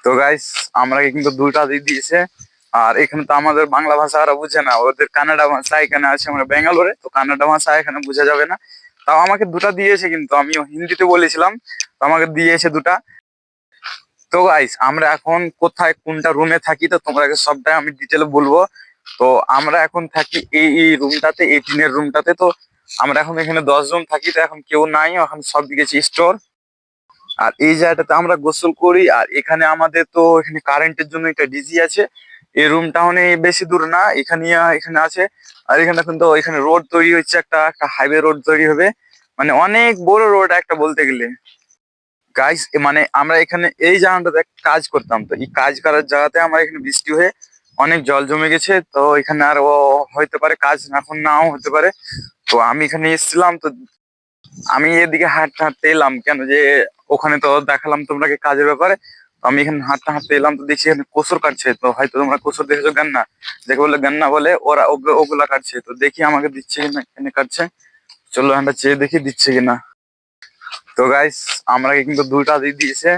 তো গাইস, আমরা কিন্তু দুইটা দিয়ে দিয়েছে। আর এখানে তো আমাদের বাংলা ভাষা ওরা বুঝে না, ওদের কানাডা ভাষা এখানে আছে, আমরা ব্যাঙ্গালোরে তো কানাডা ভাষা এখানে বোঝা যাবে না। তাও আমাকে দুটা দিয়েছে, কিন্তু আমি হিন্দিতে বলেছিলাম, তো আমাকে দিয়েছে দুটা। তো গাইস, আমরা এখন কোথায় কোনটা রুমে থাকি তো তোমাকে সবটাই আমি ডিটেলে বলবো। তো আমরা এখন থাকি এই রুমটাতে, 18-এর রুমটাতে। তো আমরা এখন এখানে 10 জন থাকি, তো এখন কেউ নাই, এখন সব গেছে স্টোর। আর এই জায়গাটাতে আমরা গোসল করি। আর এখানে আমাদের তো এখানে কারেন্টের জন্য একটা ডিজি আছে। এই রুমটা মানে বেশি দূর না, এখানে এখানে আছে। আর এখানে এখন তো এখানে রোড তৈরি হচ্ছে, একটা একটা হাইওয়ে রোড তৈরি হবে, মানে অনেক বড় রোড একটা বলতে গেলে। গাইস, মানে আমরা এখানে এই জায়গাটাতে কাজ করতাম, তো এই কাজ করার জায়গাতে আমার এখানে বৃষ্টি হয়ে অনেক জল জমে গেছে। তো এখানে আর ও হইতে পারে কাজ এখন নাও হতে পারে। তো আমি এখানে এসেছিলাম, তো আমি এদিকে হাঁটতে হাঁটতে এলাম, কেন যে ওখানে তো দেখালাম তোমরাকে কাজের ব্যাপারে। তো আমি এখানে হাঁটতে হাঁটতে এলাম, তো দেখছি এখানে কসুর কাটছে। তো হয়তো তোমরা কসুর দেখেছো, গান্না যাকে বলে, গান্না বলে ওরা, ওগুলা কাটছে। তো দেখি আমাকে দিচ্ছে কিনা, এখানে কাটছে। চলো আমরা চেয়ে দেখি দিচ্ছে কিনা। তো গাইস, আমরা কিন্তু দুইটা দিয়ে দিয়েছে।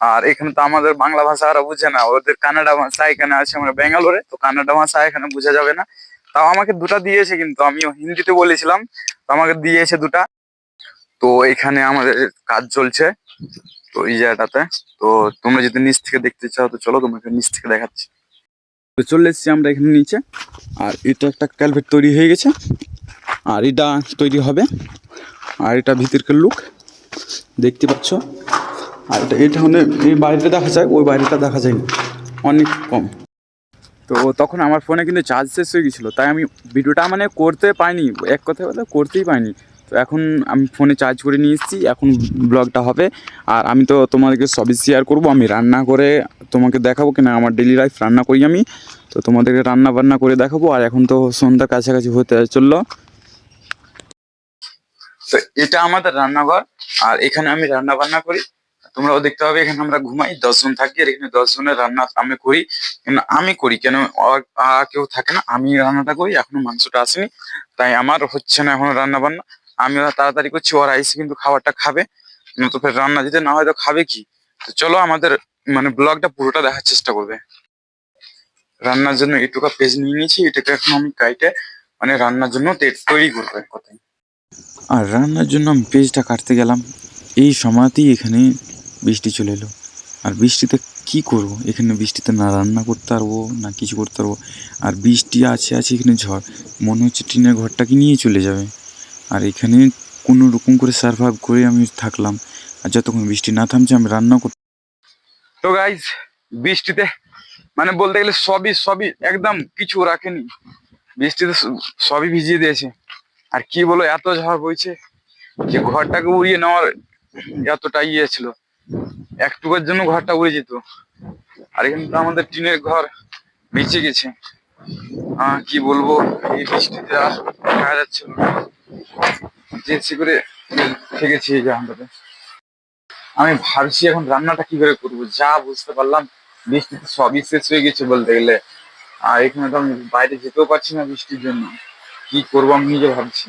আর এখানে তো আমাদের বাংলা ভাষা ওরা বুঝে না, ওদের কানাডা ভাষা এখানে আছে, আমরা ব্যাঙ্গালোরে তো কানাডা ভাষা এখানে বোঝা যাবে না। তাও আমাকে দুটা দিয়েছে, কিন্তু আমি হিন্দিতে বলেছিলাম, তো আমাকে দিয়েছে দুটা। তো এখানে আমাদের কাজ চলছে, তো এই জায়গাটাতে। তো তোমরা যদি নিচ থেকে দেখতে চাও তো চলো তোমাকে নিচ থেকে দেখাচ্ছি। তো চলে এসেছি আমরা এখানে নিচে। আর এটা একটা ক্যালভেট তৈরি হয়ে গেছে, আর এটা তৈরি হবে। আর এটা ভিতরকার লুক দেখতে পাচ্ছ। আর এটা মানে এই বাইরেটা দেখা যায়, ওই বাইরেটা দেখা যায়নি, অনেক কম। তো তখন আমার ফোনে কিন্তু চার্জ শেষ হয়ে গেছিলো, তাই আমি ভিডিওটা মানে করতে পাইনি, এক কথা বলে করতেই পাইনি। তো এখন আমি ফোনে চার্জ করে নিয়ে এসেছি, এখন ব্লগটা হবে। আর আমি তো তোমাদেরকে সবই শেয়ার করব, আমি রান্না করে তোমাকে দেখাবো কিনা, আমার ডেলি লাইফ রান্না করি আমি। তো তোমাদেরকে রান্না বান্না করে দেখাবো। আর এখন তো সন্ধ্যা কাছাকাছি হতে চললো। তো এটা আমাদের রান্নাঘর, আর এখানে আমি রান্না বান্না করি। তোমরাও দেখতে পাবে, এখানে আমরা ঘুমাই, 10 জন থাকি। আর এখানে 10 জনের রান্না আমি করি। আমি করি কেন, আর কেউ থাকে না, আমি রান্নাটা করি। এখনো মাংসটা আসেনি, তাই আমার হচ্ছে না এখনো রান্না বান্না। আমি তাড়াতাড়ি করছি, ওরা এসে কিন্তু খাবারটা খাবে। তো ফের রান্না যদি না হয় তো খাবে কি। তো চলো আমাদের মানে ব্লগটা পুরোটা দেখার চেষ্টা করবে। রান্নার জন্য এটুকু পেজ নিয়ে নিয়েছি, এটাকে এখন আমি কাইটে মানে রান্নার জন্য তৈরি করবো এক কথায়। আর রান্নার জন্য আমি পেঁয়াজটা কাটতে গেলাম, এই সময়তেই এখানে বৃষ্টি চলে এলো। আর বৃষ্টিতে কি করব, এখানে বৃষ্টিতে না রান্না করতে পারবো না কিছু করতে পারবো। আর বৃষ্টি আছে আছে, এখানে ঝড়, মনে হচ্ছে টিনের ঘরটাকে নিয়ে চলে যাবে। আর এখানে কোনো রকম করে সার্ভাইভ করে আমি থাকলাম। আর যতক্ষণ বৃষ্টি না থামছে আমি রান্না করতে। তো গাইজ, বৃষ্টিতে মানে বলতে গেলে সবই সবই একদম কিছু রাখেনি, বৃষ্টিতে সবই ভিজিয়ে দিয়েছে। আর কি বলো, এত ঝড় বইছে যে ঘরটাকে উড়িয়ে নেওয়ার এতটা ইয়ে ছিল, একটুকুর জন্য ঘরটা উড়ে যেত। আর এখানে তো আমাদের টিনের ঘর বেঁচে গেছে। কি বলবো, এই বৃষ্টিতে আর দেখা যাচ্ছে না, জেসি করে থেকেছি এই জায়গাটাতে। আমি ভাবছি এখন রান্নাটা কি করে করবো, যা বুঝতে পারলাম বৃষ্টিতে সবই শেষ হয়ে গেছে বলতে গেলে। আর এখানে তো আমি বাইরে যেতেও পারছি না বৃষ্টির জন্য, কি করবো আমি নিজে ভাবছি।